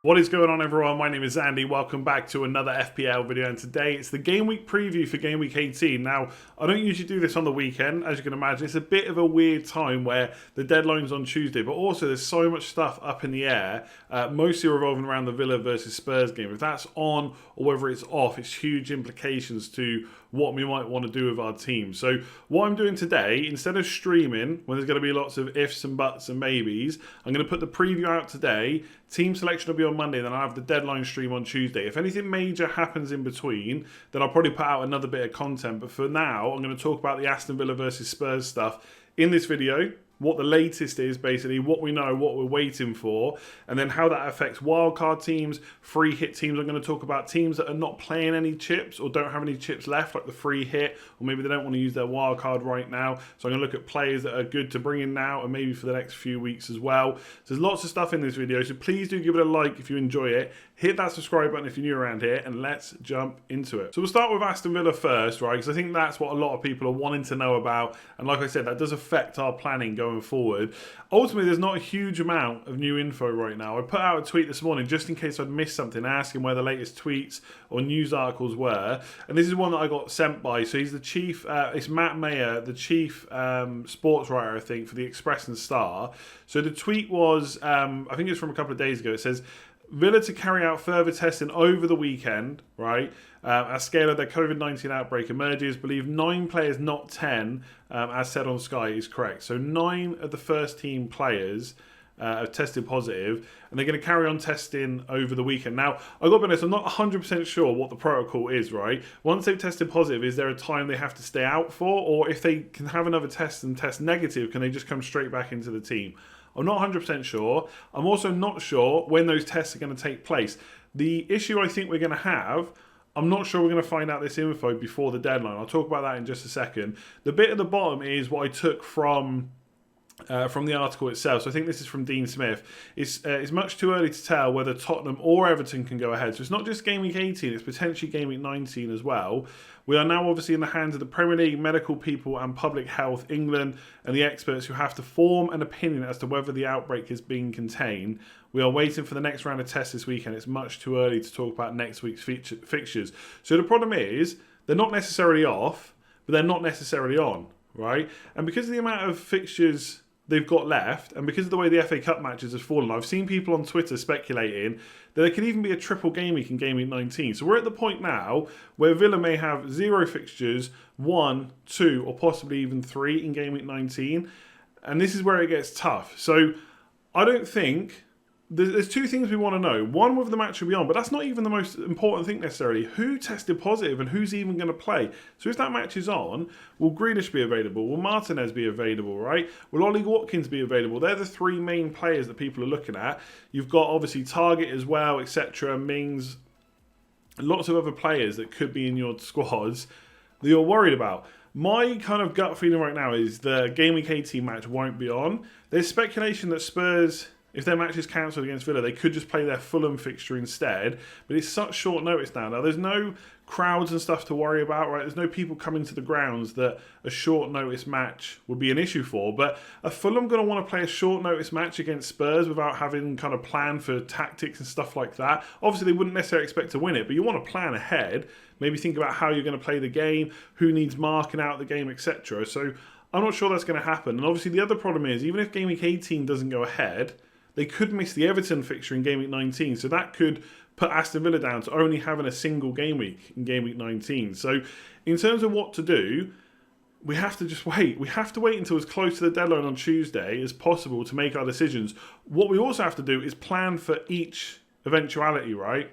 What is going on, everyone? My name is Andy. Welcome back to another FPL video, and today it's the game week preview for game week 18. Now, I don't usually do this on the weekend, as you can imagine. It's a bit of a weird time where the deadline's on Tuesday, but also there's so much stuff up in the air, mostly revolving around the Villa versus Spurs game. If that's on or whether it's off, it's huge implications to what we might want to do with our team. So what I'm doing today, instead of streaming, when there's going to be lots of ifs and buts and maybes, I'm going to put the preview out today. Team selection will be on Monday, then I'll have the deadline stream on Tuesday. If anything major happens in between, then I'll probably put out another bit of content. But for now, I'm going to talk about the Aston Villa versus Spurs stuff in this video. What the latest is, basically, what we know, what we're waiting for, and then how that affects wildcard teams, free hit teams. I'm going to talk about teams that are not playing any chips or don't have any chips left, like the free hit, or maybe they don't want to use their wildcard right now. So I'm going to look at players that are good to bring in now and maybe for the next few weeks as well. So there's lots of stuff in this video, so please do give it a like if you enjoy it. Hit that subscribe button if you're new around here, and let's jump into it. So we'll start with Aston Villa first, right? Because I think that's what a lot of people are wanting to know about. And like I said, that does affect our planning going forward. Ultimately, there's not a huge amount of new info right now. I put out a tweet this morning just in case I'd missed something, asking where the latest tweets or news articles were. And this is one that I got sent by. So he's the chief, it's Matt Mayer, the chief sports writer, I think, for the Express and Star. So the tweet was, I think it's from a couple of days ago. It says, Villa to carry out further testing over the weekend, right? As scale of their COVID-19 outbreak emerges, believe 9 players, not 10, as said on Sky, is correct. So 9 of the first team players have tested positive, and they're going to carry on testing over the weekend. Now, I've got to be honest, I'm not 100% sure what the protocol is, right? Once they've tested positive, is there a time they have to stay out for? Or if they can have another test and test negative, can they just come straight back into the team? I'm not 100% sure. I'm also not sure when those tests are going to take place. The issue I think we're going to have, I'm not sure we're going to find out this info before the deadline. I'll talk about that in just a second. The bit at the bottom is what I took from the article itself. So I think this is from Dean Smith. It's much too early to tell whether Tottenham or Everton can go ahead. So it's not just game week 18, it's potentially game week 19 as well. We are now obviously in the hands of the Premier League, medical people and Public Health England and the experts who have to form an opinion as to whether the outbreak is being contained. We are waiting for the next round of tests this weekend. It's much too early to talk about next week's fixtures. So the problem is, they're not necessarily off, but they're not necessarily on, right? And because of the amount of fixtures they've got left, and because of the way the FA Cup matches have fallen, I've seen people on Twitter speculating that there could even be a triple game week in game week 19. So we're at the point now where Villa may have 0 fixtures, 1, 2, or possibly even 3 in game week 19. And this is where it gets tough. So I don't think... There's 2 things we want to know. One, whether the match will be on, but that's not even the most important thing necessarily. Who tested positive and who's even going to play? So if that match is on, will Grealish be available? Will Martinez be available, right? Will Ollie Watkins be available? They're the 3 main players that people are looking at. You've got obviously Target as well, etc., Mings, lots of other players that could be in your squads that you're worried about. My kind of gut feeling right now is the game week 18 match won't be on. There's speculation that Spurs, if their match is cancelled against Villa, they could just play their Fulham fixture instead. But it's such short notice now. Now, there's no crowds and stuff to worry about, right? There's no people coming to the grounds that a short notice match would be an issue for. But are Fulham going to want to play a short notice match against Spurs without having kind of plan for tactics and stuff like that? Obviously, they wouldn't necessarily expect to win it, but you want to plan ahead. Maybe think about how you're going to play the game, who needs marking out the game, etc. So I'm not sure that's going to happen. And obviously, the other problem is, even if game week 18 doesn't go ahead, they could miss the Everton fixture in game week 19. So that could put Aston Villa down to only having a single game week in game week 19. So in terms of what to do, we have to just wait. We have to wait until as close to the deadline on Tuesday as possible to make our decisions. What we also have to do is plan for each eventuality, right?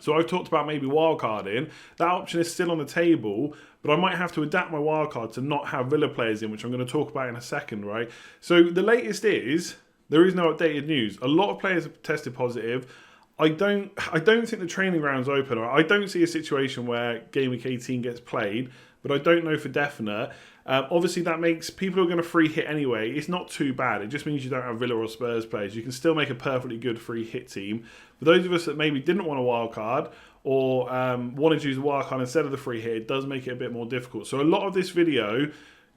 So I've talked about maybe wildcarding. That option is still on the table, but I might have to adapt my wildcard to not have Villa players in, which I'm going to talk about in a second, right? So the latest is, there is no updated news. A lot of players have tested positive. I don't think the training ground's open. I don't see a situation where game week 18 gets played, but I don't know for definite. Obviously, that makes people who are going to free hit anyway. It's not too bad. It just means you don't have Villa or Spurs players. You can still make a perfectly good free hit team. For those of us that maybe didn't want a wild card or wanted to use a wild card instead of the free hit, it does make it a bit more difficult. So a lot of this video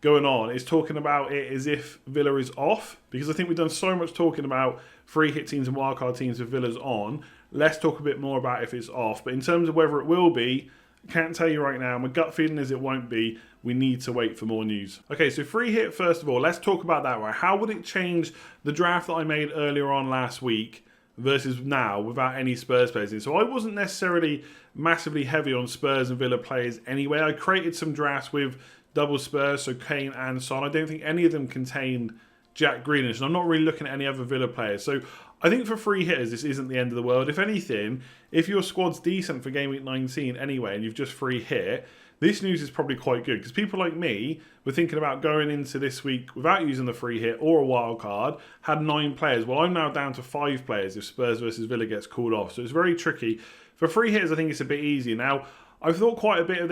going on is talking about it as if Villa is off, because I think we've done so much talking about free hit teams and wildcard teams with Villa's on. Let's talk a bit more about if it's off. But in terms of whether it will be, I can't tell you right now. My gut feeling is it won't be. We need to wait for more news. Okay, so free hit, first of all, let's talk about that, right? How would it change the draft that I made earlier on last week versus now without any Spurs players in? So I wasn't necessarily massively heavy on Spurs and Villa players anyway. I created some drafts with double Spurs, so Kane and Son. I don't think any of them contained Jack Grealish, and I'm not really looking at any other Villa players. So I think for free hitters, this isn't the end of the world. If anything, if your squad's decent for Game Week 19 anyway, and you've just free hit, this news is probably quite good, because people like me were thinking about going into this week without using the free hit or a wild card, had 9 players. Well, I'm now down to 5 players if Spurs versus Villa gets called off. So it's very tricky. For free hitters, I think it's a bit easier. Now, I've thought quite a bit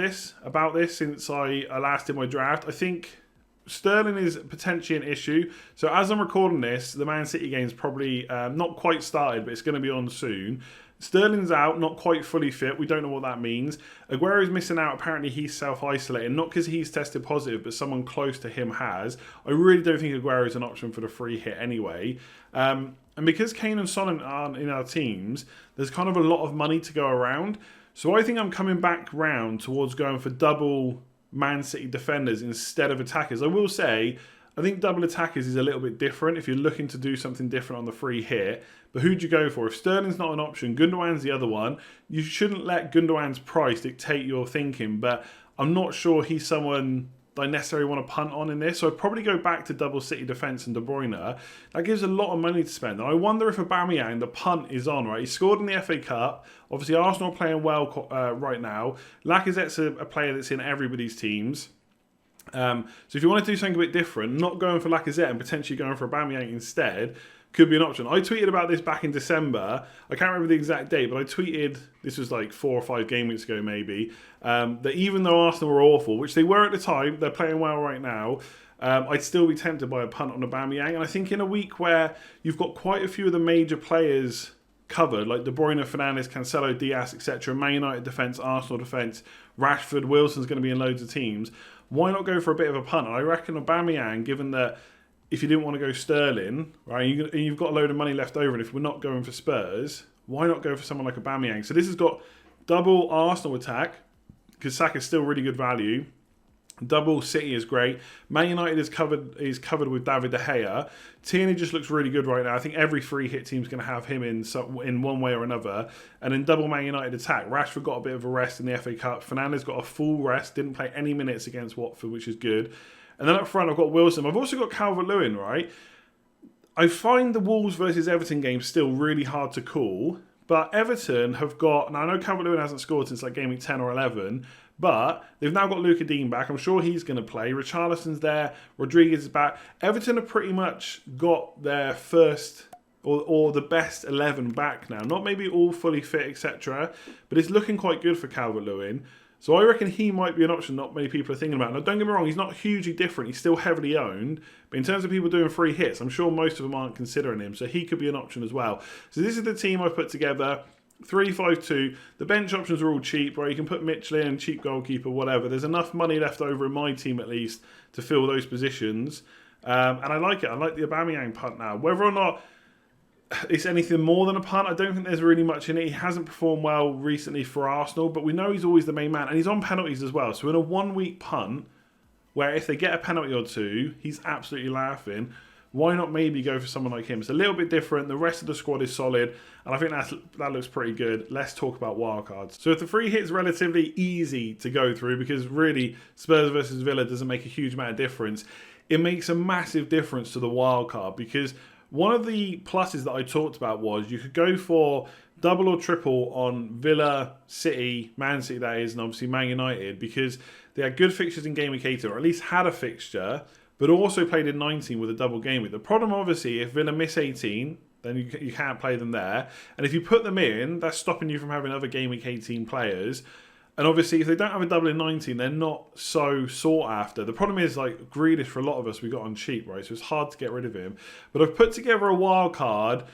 about this since I last did my draft. I think Sterling is potentially an issue. So as I'm recording this, the Man City game's probably not quite started, but it's going to be on soon. Sterling's out, not quite fully fit. We don't know what that means. Aguero's missing out. Apparently he's self-isolating. Not because he's tested positive, but someone close to him has. I really don't think Aguero's an option for the free hit anyway. And because Kane and Son aren't in our teams, there's kind of a lot of money to go around. So I think I'm coming back round towards going for double Man City defenders instead of attackers. I will say, I think double attackers is a little bit different if you're looking to do something different on the free hit. But who do you go for? If Sterling's not an option, Gundogan's the other one. You shouldn't let Gundogan's price dictate your thinking, but I'm not sure he's someone that I necessarily want to punt on in this. So I'd probably go back to double City defence and De Bruyne. That gives a lot of money to spend. And I wonder if Aubameyang, the punt is on, right? He scored in the FA Cup. Obviously, Arsenal are playing well right now. Lacazette's a player that's in everybody's teams. So if you want to do something a bit different, not going for Lacazette and potentially going for Aubameyang instead, could be an option. I tweeted about this back in December. I can't remember the exact date, but I tweeted, this was like 4 or 5 game weeks ago maybe, that even though Arsenal were awful, which they were at the time, they're playing well right now, I'd still be tempted by a punt on Aubameyang. And I think in a week where you've got quite a few of the major players covered, like De Bruyne, Fernandes, Cancelo, Diaz, etc., Man United defence, Arsenal defence, Rashford, Wilson's going to be in loads of teams, why not go for a bit of a punt? And I reckon Aubameyang, given that if you didn't want to go Sterling, right, and you've got a load of money left over, and if we're not going for Spurs, why not go for someone like Aubameyang? So this has got double Arsenal attack, because Saka's still really good value. Double City is great. Man United is covered with David De Gea. Tierney just looks really good right now. I think every free hit team's going to have him in one way or another. And then double Man United attack. Rashford got a bit of a rest in the FA Cup. Fernandes got a full rest. Didn't play any minutes against Watford, which is good. And then up front, I've got Wilson. I've also got Calvert-Lewin, right? I find the Wolves versus Everton game still really hard to call. But Everton have got... Now, I know Calvert-Lewin hasn't scored since like game week 10 or 11. But they've now got Luka Dean back. I'm sure he's going to play. Richarlison's there. Rodriguez is back. Everton have pretty much got their first... Or the best 11 back now. Not maybe all fully fit, etc. But it's looking quite good for Calvert-Lewin. So I reckon he might be an option not many people are thinking about. Now, don't get me wrong, he's not hugely different. He's still heavily owned. But in terms of people doing free hits, I'm sure most of them aren't considering him. So he could be an option as well. So this is the team I've put together. 3-5-2. The bench options are all cheap, right? You can put Mitchell in, cheap goalkeeper, whatever. There's enough money left over in my team, at least, to fill those positions. And I like it. I like the Aubameyang punt now. Whether or not it's anything more than a punt, I don't think there's really much in it. He hasn't performed well recently for Arsenal, but we know he's always the main man, and he's on penalties as well. So in a 1 week punt, where if they get a penalty or two, he's absolutely laughing, why not maybe go for someone like him? It's a little bit different. The rest of the squad is solid, and I think that looks pretty good. Let's talk about wildcards. So if the free hit's relatively easy to go through, because really Spurs versus Villa doesn't make a huge amount of difference, it makes a massive difference to the wildcard, because one of the pluses that I talked about was you could go for double or triple on Villa, City, Man City that is, and obviously Man United, because they had good fixtures in Game Week 18, or at least had a fixture, but also played in 19 with a double game week. The problem, obviously, if Villa miss 18, then you can't play them there. And if you put them in, that's stopping you from having other Game Week 18 players. And obviously, if they don't have a double in 19, they're not so sought after. The problem is, like, Grealish, for a lot of us, we got on cheap, right? So it's hard to get rid of him. But I've put together a wild card,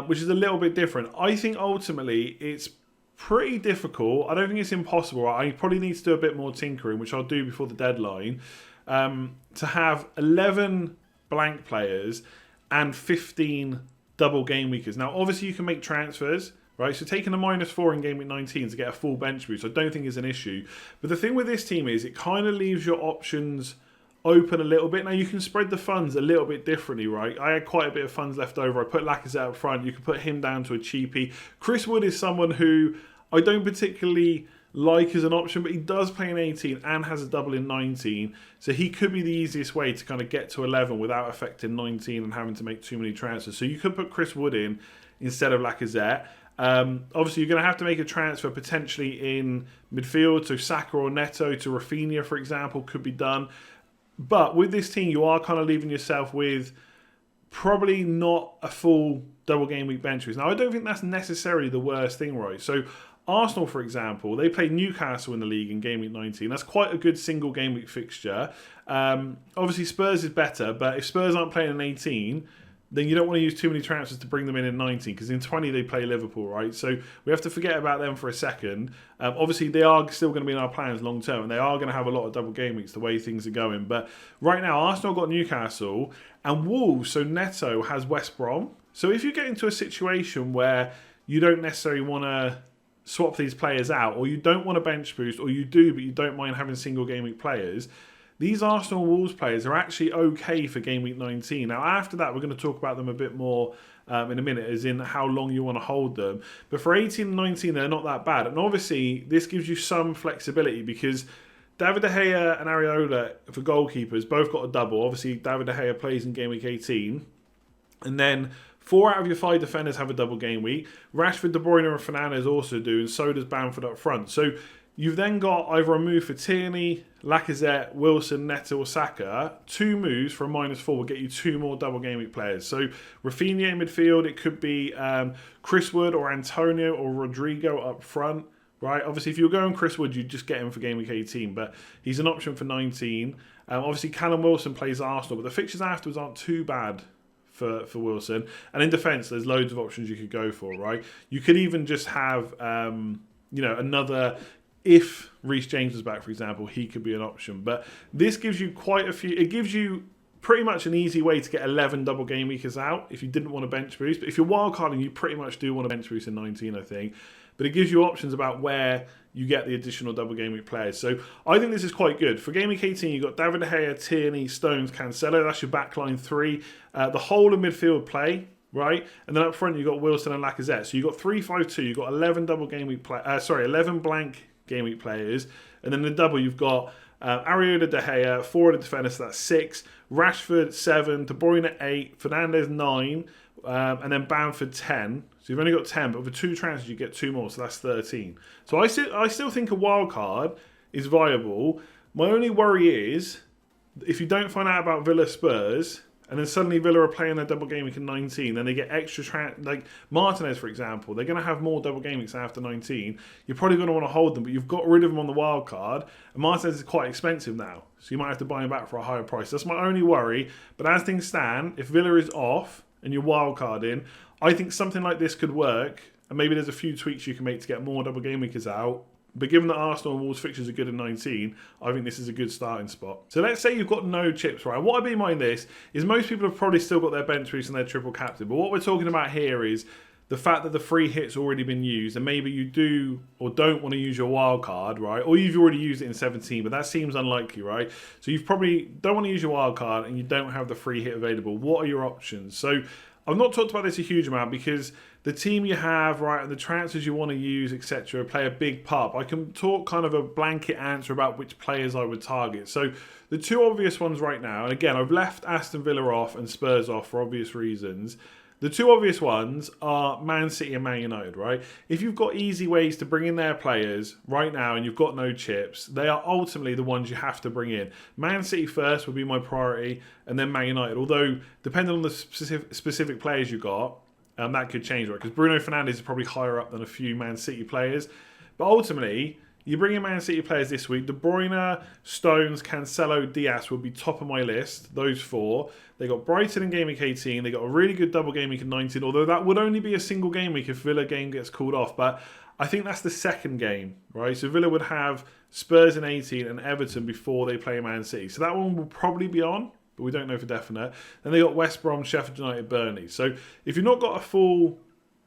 which is a little bit different. I think, ultimately, it's pretty difficult. I don't think it's impossible. I probably need to do a bit more tinkering, which I'll do before the deadline. to have 11 blank players and 15 double game weekers. Now, obviously, you can make transfers, right? So taking a -4 in game week 19 to get a full bench boost, I don't think is an issue. But the thing with this team is it kind of leaves your options open a little bit. Now, you can spread the funds a little bit differently, right? I had quite a bit of funds left over. I put Lacazette up front. You can put him down to a cheapie. Chris Wood is someone who I don't particularly like as an option, but he does play in 18 and has a double in 19. So he could be the easiest way to kind of get to 11 without affecting 19 and having to make too many transfers. So you could put Chris Wood in instead of Lacazette. Obviously, you're going to have to make a transfer potentially in midfield. So Saka or Neto to Rafinha, for example, could be done. But with this team, you are kind of leaving yourself with probably not a full double game week bench boost. Now, I don't think that's necessarily the worst thing, right? So Arsenal, for example, they played Newcastle in the league in game week 19. That's quite a good single game week fixture. Obviously, Spurs is better, but if Spurs aren't playing in 18, then you don't want to use too many transfers to bring them in 19, because in 20 they play Liverpool, right? So we have to forget about them for a second. Obviously, they are still going to be in our plans long term, and they are going to have a lot of double game weeks the way things are going. But right now, Arsenal got Newcastle, and Wolves, so Neto has West Brom. So if you get into a situation where you don't necessarily want to swap these players out, or you don't want a bench boost, or you do, but you don't mind having single game week players, these Arsenal Wolves players are actually okay for game week 19. Now, after that, we're going to talk about them a bit more in a minute, as in how long you want to hold them. But for 18 and 19, they're not that bad. And obviously, this gives you some flexibility, because David De Gea and Areola, for goalkeepers, both got a double. Obviously, David De Gea plays in game week 18. And then 4 out of your 5 defenders have a double game week. Rashford, De Bruyne and Fernandes also do, and so does Bamford up front. So you've then got either a move for Tierney, Lacazette, Wilson, Neto or Saka. 2 moves for a -4 will get you 2 more double game week players. So Rafinha in midfield, it could be Chris Wood or Antonio or Rodrigo up front. Right, obviously, if you're going Chris Wood, you just get him for game week 18, but he's an option for 19. Obviously, Callum Wilson plays Arsenal, but the fixtures afterwards aren't too bad for Wilson. And in defence, there's loads of options you could go for, right? You could even just have, another. If Reece James is back, for example, he could be an option. But this gives you quite a few. It gives you pretty much an easy way to get 11 double game weekers out if you didn't want a bench boost. But if you're wildcarding, you pretty much do want a bench boost in 19, I think. But it gives you options about where you get the additional double game week players. So I think this is quite good. For game week 18, you've got David De Gea, Tierney, Stones, Cancelo. That's your backline 3. The whole of midfield play, right? And then up front, you've got Wilson and Lacazette. So you've got 3-5-2. You've got 11 double game week 11 blank game week players. And then the double, you've got Areola, De Gea, 4 of the defenders, so that's 6. Rashford, 7. De Bruyne, 8. Fernandes, 9. And then Bamford, 10. So you've only got 10, but for 2 transfers, you get 2 more, so that's 13. So I still think a wild card is viable. My only worry is, if you don't find out about Villa Spurs, and then suddenly Villa are playing their double game week in 19, then they get extra like Martinez, for example, they're going to have more double game weeks after 19. You're probably going to want to hold them, but you've got rid of them on the wild card, and Martinez is quite expensive now, so you might have to buy him back for a higher price. That's my only worry. But as things stand, if Villa is off and you're wild carding, I think something like this could work, and maybe there's a few tweaks you can make to get more double game weekers out. But given that Arsenal and Wolves fixtures are good in 19, I think this is a good starting spot. So let's say you've got no chips, right? What I mean by this is most people have probably still got their bench boost and their triple captain. But what we're talking about here is the fact that the free hit's already been used, and maybe you do or don't want to use your wild card, right? Or you've already used it in 17, but that seems unlikely, right? So you've probably don't want to use your wild card and you don't have the free hit available. What are your options? So I've not talked about this a huge amount because the team you have, right, and the transfers you want to use, etc., play a big part. I can talk kind of a blanket answer about which players I would target. So the 2 obvious ones right now, and again, I've left Aston Villa off and Spurs off for obvious reasons. The 2 obvious ones are Man City and Man United, right? If you've got easy ways to bring in their players right now and you've got no chips, they are ultimately the ones you have to bring in. Man City first would be my priority, and then Man United. Although, depending on the specific players you got, that could change, right? Because Bruno Fernandes is probably higher up than a few Man City players. But ultimately, you bring in Man City players this week. De Bruyne, Stones, Cancelo, Diaz will be top of my list. Those 4. They got Brighton in game week 18. They got a really good double game week in 19. Although that would only be a single game week if Villa game gets called off. But I think that's the second game, right? So Villa would have Spurs in 18 and Everton before they play Man City. So that one will probably be on, but we don't know for definite. Then they got West Brom, Sheffield United, Burnley. So if you've not got a full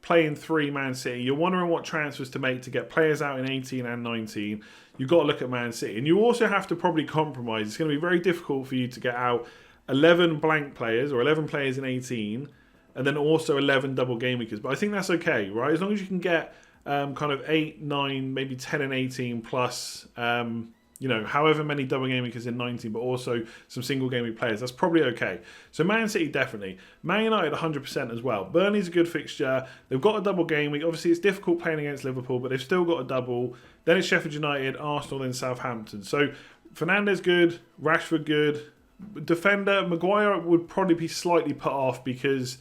playing 3 Man City, you're wondering what transfers to make to get players out in 18 and 19, you've got to look at Man City. And you also have to probably compromise. It's going to be very difficult for you to get out 11 blank players or 11 players in 18 and then also 11 double game weekers. But I think that's okay, right? As long as you can get kind of 8, 9, maybe 10 and 18 plus, however many double game weekers in 19, but also some single game week players. That's probably okay. So Man City, definitely. Man United, 100% as well. Burnley's a good fixture. They've got a double game week. Obviously, it's difficult playing against Liverpool, but they've still got a double. Then it's Sheffield United, Arsenal, then Southampton. So Fernandes good, Rashford good. Defender, Maguire would probably be slightly put off because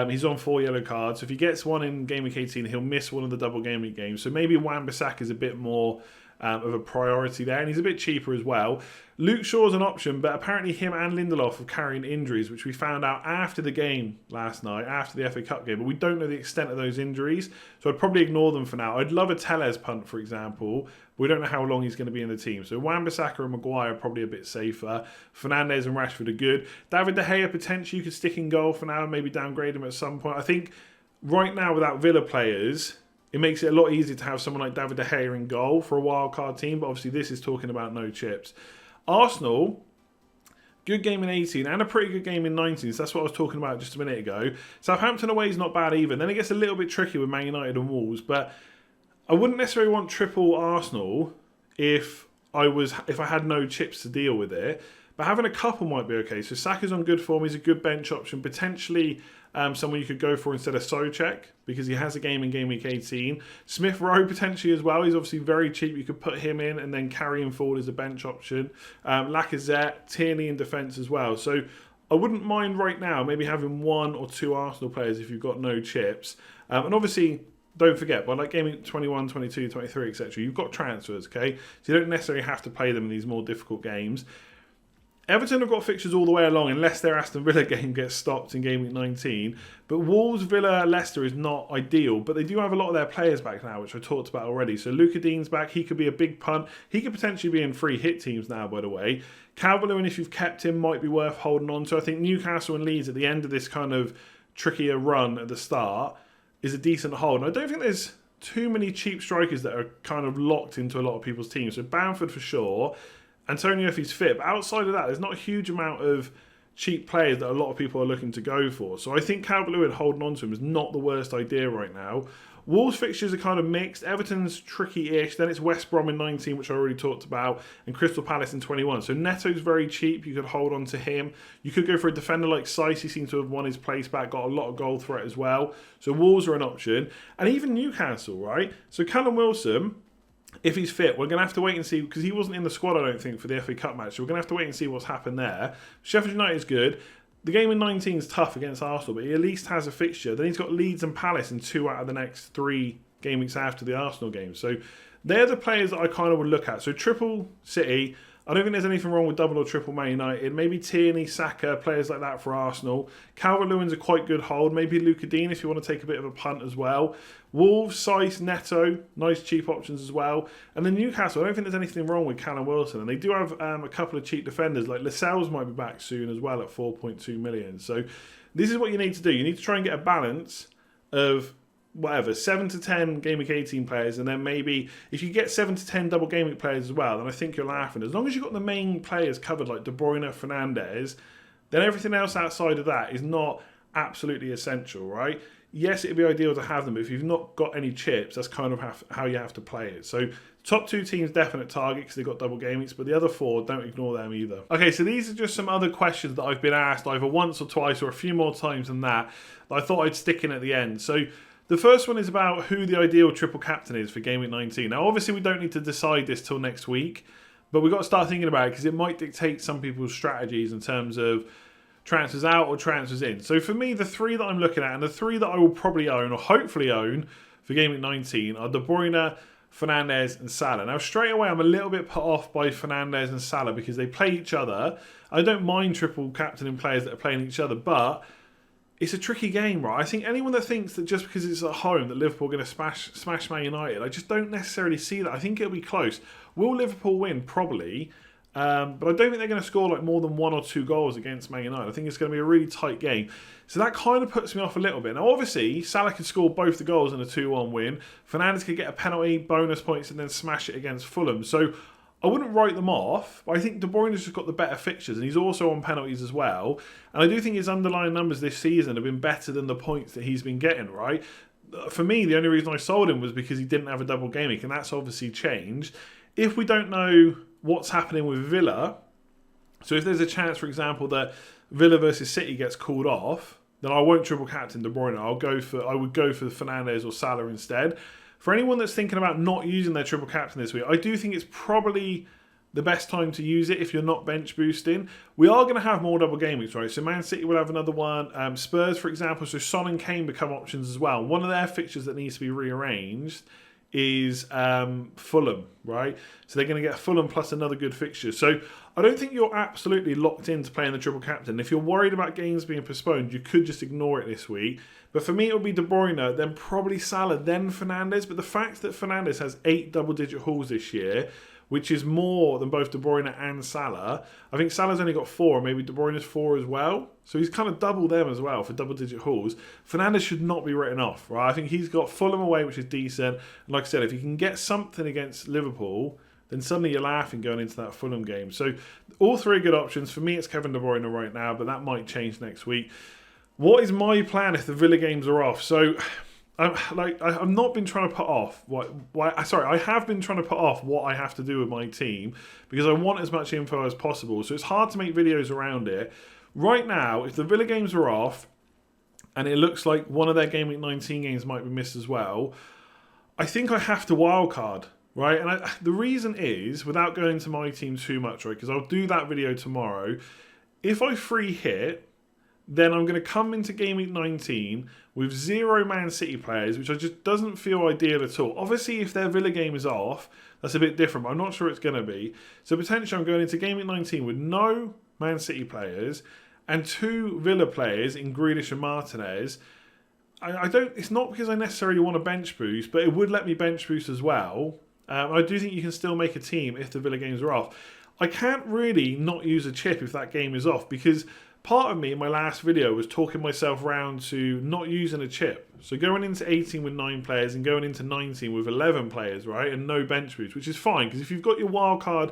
he's on 4 yellow cards. So if he gets one in game week 18, he'll miss one of the double game week games. So maybe Wan-Bissaka is a bit more of a priority there, and he's a bit cheaper as well. Luke Shaw's an option, but apparently him and Lindelof are carrying injuries, which we found out after the game last night, after the FA Cup game, but we don't know the extent of those injuries, so I'd probably ignore them for now. I'd love a Telles punt, for example, but we don't know how long he's going to be in the team. So Wan-Bissaka and Maguire are probably a bit safer. Fernandes and Rashford are good. David De Gea, potentially you could stick in goal for now and maybe downgrade him at some point. I think right now, without Villa players, it makes it a lot easier to have someone like David De Gea in goal for a wildcard team, but obviously this is talking about no chips. Arsenal, good game in 18 and a pretty good game in 19, so that's what I was talking about just a minute ago. Southampton away is not bad either. Then it gets a little bit tricky with Man United and Wolves, but I wouldn't necessarily want triple Arsenal if I had no chips to deal with it, but having a couple might be okay. So Saka's on good form, he's a good bench option, potentially someone you could go for instead of Souček because he has a game in game week 18. Smith Rowe potentially as well. He's obviously very cheap. You could put him in and then carry him forward as a bench option. Lacazette, Tierney in defence as well. So I wouldn't mind right now maybe having 1 or 2 Arsenal players if you've got no chips. And obviously, don't forget, by like game week 21, 22, 23, etc., you've got transfers, okay? So you don't necessarily have to play them in these more difficult games. Everton have got fixtures all the way along unless their Aston Villa game gets stopped in game week 19. But Wolves, Villa, Leicester is not ideal. But they do have a lot of their players back now, which I talked about already. So Luka Dean's back. He could be a big punt. He could potentially be in free hit teams now, by the way. Calvert-Lewin, if you've kept him, might be worth holding on to. I think Newcastle and Leeds at the end of this kind of trickier run at the start is a decent hold. And I don't think there's too many cheap strikers that are kind of locked into a lot of people's teams. So Bamford for sure. Antonio if he's fit, but outside of that, there's not a huge amount of cheap players that a lot of people are looking to go for. So I think Calvert-Lewin holding on to him is not the worst idea right now. Wolves fixtures are kind of mixed. Everton's tricky-ish. Then it's West Brom in 19, which I already talked about, and Crystal Palace in 21. So Neto's very cheap. You could hold on to him. You could go for a defender like Saiss. He seems to have won his place back, got a lot of goal threat as well. So Wolves are an option. And even Newcastle, right? So Callum Wilson, if he's fit, we're going to have to wait and see, because he wasn't in the squad, I don't think, for the FA Cup match. So we're going to have to wait and see what's happened there. Sheffield United is good. The game in 19 is tough against Arsenal, but he at least has a fixture. Then he's got Leeds and Palace in 2 out of the next 3 game weeks after the Arsenal game. So they're the players that I kind of would look at. So triple City, I don't think there's anything wrong with double or triple Man United. Maybe Tierney, Saka, players like that for Arsenal. Calvert-Lewin's a quite good hold. Maybe Luka Dean if you want to take a bit of a punt as well. Wolves, Saiss, Neto, nice cheap options as well. And then Newcastle, I don't think there's anything wrong with Callum Wilson. And they do have a couple of cheap defenders, like Lascelles might be back soon as well at 4.2 million. So this is what you need to do. You need to try and get a balance of 7 to 10 Game Week 18 players, and then maybe if you get 7 to 10 double Game Week players as well, then I think you're laughing. As long as you've got the main players covered, like De Bruyne, Fernandes, then everything else outside of that is not absolutely essential, right? Yes, it'd be ideal to have them, but if you've not got any chips, that's kind of how you have to play it. So top 2 teams, definite target because they've got double game weeks, but the other 4, don't ignore them either. Okay, so these are just some other questions that I've been asked either once or twice or a few more times than that I thought I'd stick in at the end. So the first one is about who the ideal triple captain is for Game Week 19. Now, obviously, we don't need to decide this till next week, but we've got to start thinking about it because it might dictate some people's strategies in terms of transfers out or transfers in. So for me, the 3 that I'm looking at and the 3 that I will probably own or hopefully own for Game Week 19 are De Bruyne, Fernandes and Salah. Now, straight away, I'm a little bit put off by Fernandes and Salah because they play each other. I don't mind triple captaining players that are playing each other, but it's a tricky game, right? I think anyone that thinks that just because it's at home that Liverpool are going to smash Man United, I just don't necessarily see that. I think it'll be close. Will Liverpool win? Probably. But I don't think they're going to score like more than 1 or 2 goals against Man United. I think it's going to be a really tight game. So that kind of puts me off a little bit. Now, obviously, Salah could score both the goals in a 2-1 win. Fernandes could get a penalty, bonus points, and then smash it against Fulham. So I wouldn't write them off, but I think De Bruyne's just got the better fixtures, and he's also on penalties as well. And I do think his underlying numbers this season have been better than the points that he's been getting, right? For me, the only reason I sold him was because he didn't have a double game week, and that's obviously changed. If we don't know what's happening with Villa, so if there's a chance, for example, that Villa versus City gets called off, then I won't triple captain De Bruyne. I would go for Fernandes or Salah instead. For anyone that's thinking about not using their triple captain this week, I do think it's probably the best time to use it if you're not bench boosting. We are going to have more double game weeks, right? So Man City will have another one. Spurs, for example, so Son and Kane become options as well. One of their fixtures that needs to be rearranged is Fulham, right? So they're going to get Fulham plus another good fixture. So I don't think you're absolutely locked into playing the triple captain. If you're worried about games being postponed, you could just ignore it this week. But for me, it would be De Bruyne, then probably Salah, then Fernandes. But the fact that Fernandes has 8 double-digit hauls this year, which is more than both De Bruyne and Salah. I think Salah's only got 4, maybe De Bruyne's 4 as well. So he's kind of double them as well for double-digit hauls. Fernandes should not be written off, right? I think he's got Fulham away, which is decent. And like I said, if he can get something against Liverpool, then suddenly you're laughing going into that Fulham game. So all 3 good options. For me, it's Kevin De Bruyne right now, but that might change next week. What is my plan if the Villa games are off? So I've not been trying to put off I have been trying to put off what I have to do with my team because I want as much info as possible. So it's hard to make videos around it. Right now, if the Villa games are off and it looks like one of their Game Week 19 games might be missed as well, I think I have to wildcard, right? And the reason is, without going into my team too much, right, because I'll do that video tomorrow, if I free hit, then I'm going to come into Game Week 19 with 0 Man City players, which just doesn't feel ideal at all. Obviously, if their Villa game is off, that's a bit different, but I'm not sure it's going to be. So potentially I'm going into Game Week 19 with no Man City players and 2 Villa players in Grealish and Martinez. It's not because I necessarily want to bench boost, but it would let me bench boost as well. I do think you can still make a team if the Villa games are off. I can't really not use a chip if that game is off because part of me in my last video was talking myself round to not using a chip. So going into 18 with 9 players and going into 19 with 11 players, right? And no bench boost, which is fine because if you've got your wild card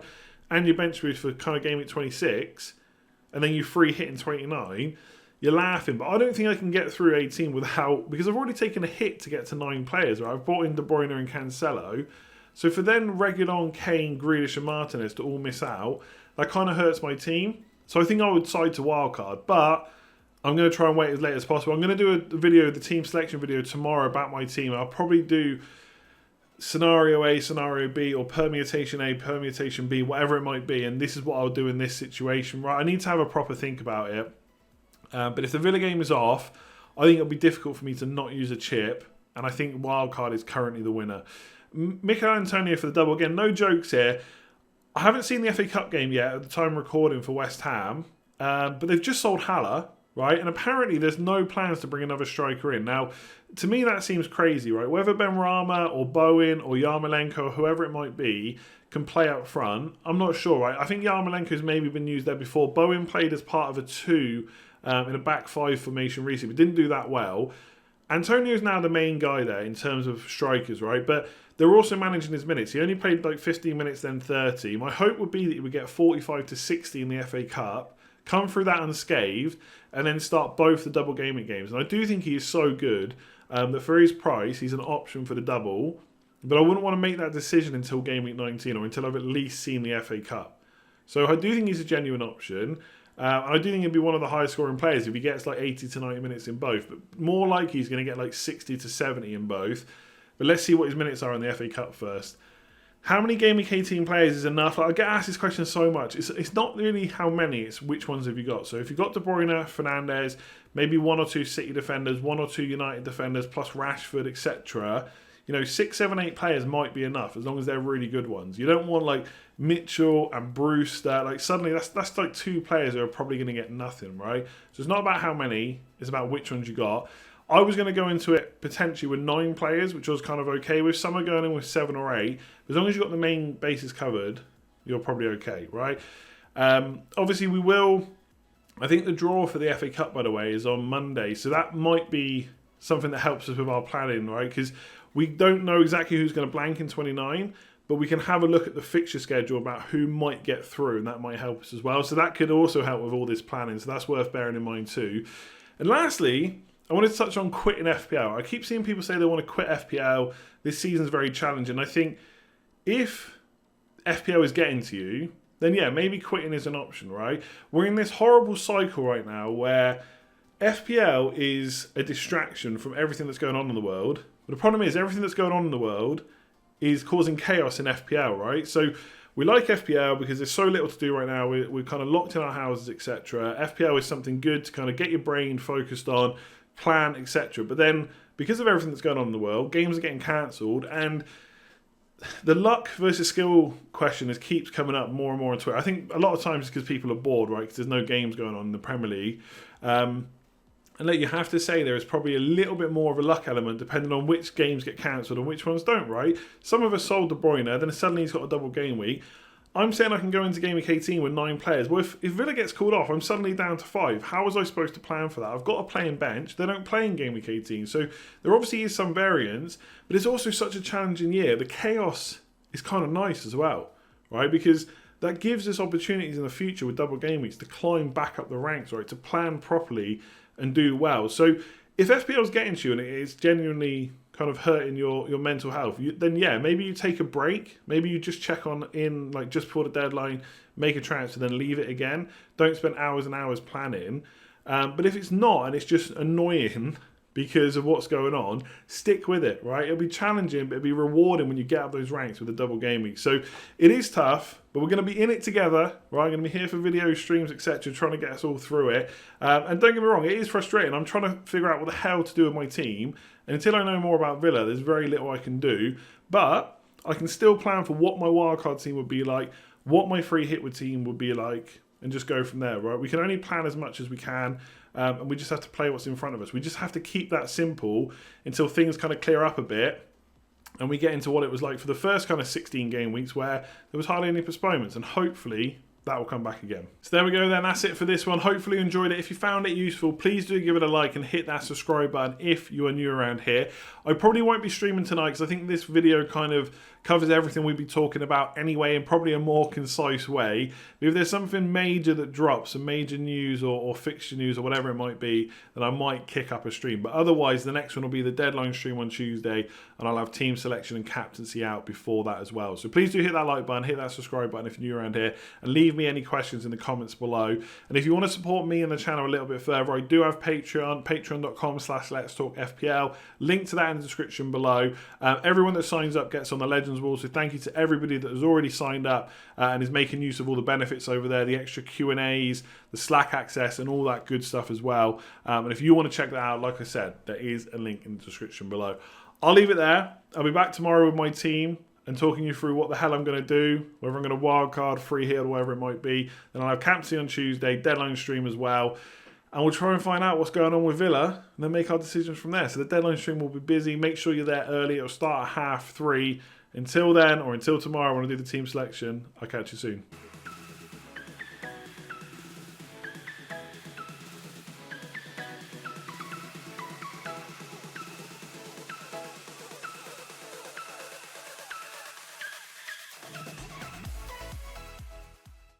and your bench boost for kind of game at 26 and then you free hit in 29, you're laughing. But I don't think I can get through 18 without, because I've already taken a hit to get to 9 players, right? I've brought in De Bruyne and Cancelo. So for then Reguilon, Kane, Grealish and Martinez to all miss out, that kind of hurts my team. So I think I would side to wildcard, but I'm going to try and wait as late as possible. I'm going to do a video, the team selection video tomorrow about my team. I'll probably do scenario A, scenario B, or permutation A, permutation B, whatever it might be. And this is what I'll do in this situation, right? I need to have a proper think about it. But if the Villa game is off, I think it'll be difficult for me to not use a chip. And I think wildcard is currently the winner. Mikel Antonio for the double. Again, no jokes here. I haven't seen the FA Cup game yet at the time of recording for West Ham, but they've just sold Haller, right? And apparently there's no plans to bring another striker in. Now, to me that seems crazy, right? Whether Benrahma or Bowen or Yarmolenko or whoever it might be can play up front, I'm not sure, right? I think Yarmolenko's maybe been used there before. Bowen played as part of a 2 in a back 5 formation recently, but didn't do that well. Antonio's now the main guy there in terms of strikers, right? But they're also managing his minutes. He only played like 15 minutes, then 30. My hope would be that he would get 45 to 60 in the FA Cup, come through that unscathed, and then start both the double gaming games. And I do think he is so good that for his price, he's an option for the double. But I wouldn't want to make that decision until Game Week 19 or until I've at least seen the FA Cup. So I do think he's a genuine option. I do think he'd be one of the highest scoring players if he gets like 80 to 90 minutes in both. But more likely he's going to get like 60 to 70 in both. But let's see what his minutes are in the FA Cup first. How many Game Week 18 players is enough? Like, I get asked this question so much. It's not really how many, it's which ones have you got. So if you've got De Bruyne, Fernandes, maybe 1 or 2 City defenders, 1 or 2 United defenders, plus Rashford, etc., you know, 6, 7, 8 players might be enough as long as they're really good ones. You don't want like Mitchell and Brewster. Like suddenly that's like 2 players who are probably going to get nothing, right? So it's not about how many, it's about which ones you got. I was going to go into it potentially with 9 players, which I was kind of okay with. Some are going in with 7 or 8. As long as you've got the main bases covered, you're probably okay, right? Obviously, we will... I think the draw for the FA Cup, by the way, is on Monday. So that might be something that helps us with our planning, right? Because we don't know exactly who's going to blank in 29, but we can have a look at the fixture schedule about who might get through, and that might help us as well. So that could also help with all this planning. So that's worth bearing in mind too. And lastly, I wanted to touch on quitting FPL. I keep seeing people say they want to quit FPL. This season's very challenging. I think if FPL is getting to you, then yeah, maybe quitting is an option, right? We're in this horrible cycle right now where FPL is a distraction from everything that's going on in the world. But the problem is everything that's going on in the world is causing chaos in FPL, right? So we like FPL because there's so little to do right now. We're kind of locked in our houses, etc. FPL is something good to kind of get your brain focused on, plan, etc. But then because of everything that's going on in the world, games are getting cancelled, and the luck versus skill question keeps coming up more and more on Twitter. I think a lot of times it's because people are bored, right? Because there's no games going on in the Premier League. And like you have to say there is probably a little bit more of a luck element depending on which games get cancelled and which ones don't, right? Some of us sold De Bruyne, then suddenly he's got a double game week. I'm saying I can go into Game Week 18 with 9 players. Well, if Villa gets called off, I'm suddenly down to 5. How was I supposed to plan for that? I've got a playing bench. They don't play in Game Week 18. So there obviously is some variance, but it's also such a challenging year. The chaos is kind of nice as well, right? Because that gives us opportunities in the future with double game weeks to climb back up the ranks, right? To plan properly and do well. So if FPL's getting to you and it is genuinely kind of hurting your mental health, then yeah, maybe you take a break. Maybe you just check on in like just before the deadline, make a transfer, then leave it again. Don't spend hours and hours planning. But if it's not and it's just annoying because of what's going on, stick with it, right? It'll be challenging, but it'll be rewarding when you get up those ranks with a double game week. So it is tough, but we're going to be in it together, right? I'm going to be here for video streams, etc., trying to get us all through it. And don't get me wrong, it is frustrating. I'm trying to figure out what the hell to do with my team. And until I know more about Villa, there's very little I can do. But I can still plan for what my wildcard team would be like, what my free hit with team would be like, and just go from there, right? We can only plan as much as we can, and we just have to play what's in front of us. We just have to keep that simple until things kind of clear up a bit, and we get into what it was like for the first kind of 16 game weeks where there was hardly any postponements, and hopefully that will come back again. So there we go then, that's it for this one. Hopefully you enjoyed it. If you found it useful, please do give it a like and hit that subscribe button if you are new around here. I probably won't be streaming tonight because I think this video kind of covers everything we'd be talking about anyway in probably a more concise way. But if there's something major that drops, some major news or fixture news or whatever it might be, then I might kick up a stream. But otherwise, the next one will be the deadline stream on Tuesday, and I'll have team selection and captaincy out before that as well. So please do hit that like button, hit that subscribe button if you're new around here, and leave me any questions in the comments below. And if you want to support me and the channel a little bit further, I do have Patreon, patreon.com/letstalkfpl. Link to that in the description below. Everyone that signs up gets on the Legends Wall, so thank you to everybody that has already signed up and is making use of all the benefits over there, the extra Q&As, the Slack access, and all that good stuff as well. And if you want to check that out, like I said, there is a link in the description below. I'll leave it there. I'll be back tomorrow with my team and talking you through what the hell I'm going to do, whether I'm going to wildcard, free hit, or whatever it might be. Then I'll have captaincy on Tuesday, deadline stream as well. And we'll try and find out what's going on with Villa and then make our decisions from there. So the deadline stream will be busy. Make sure you're there early. It'll start at 3:30. Until then, or until tomorrow when I do the team selection, I'll catch you soon.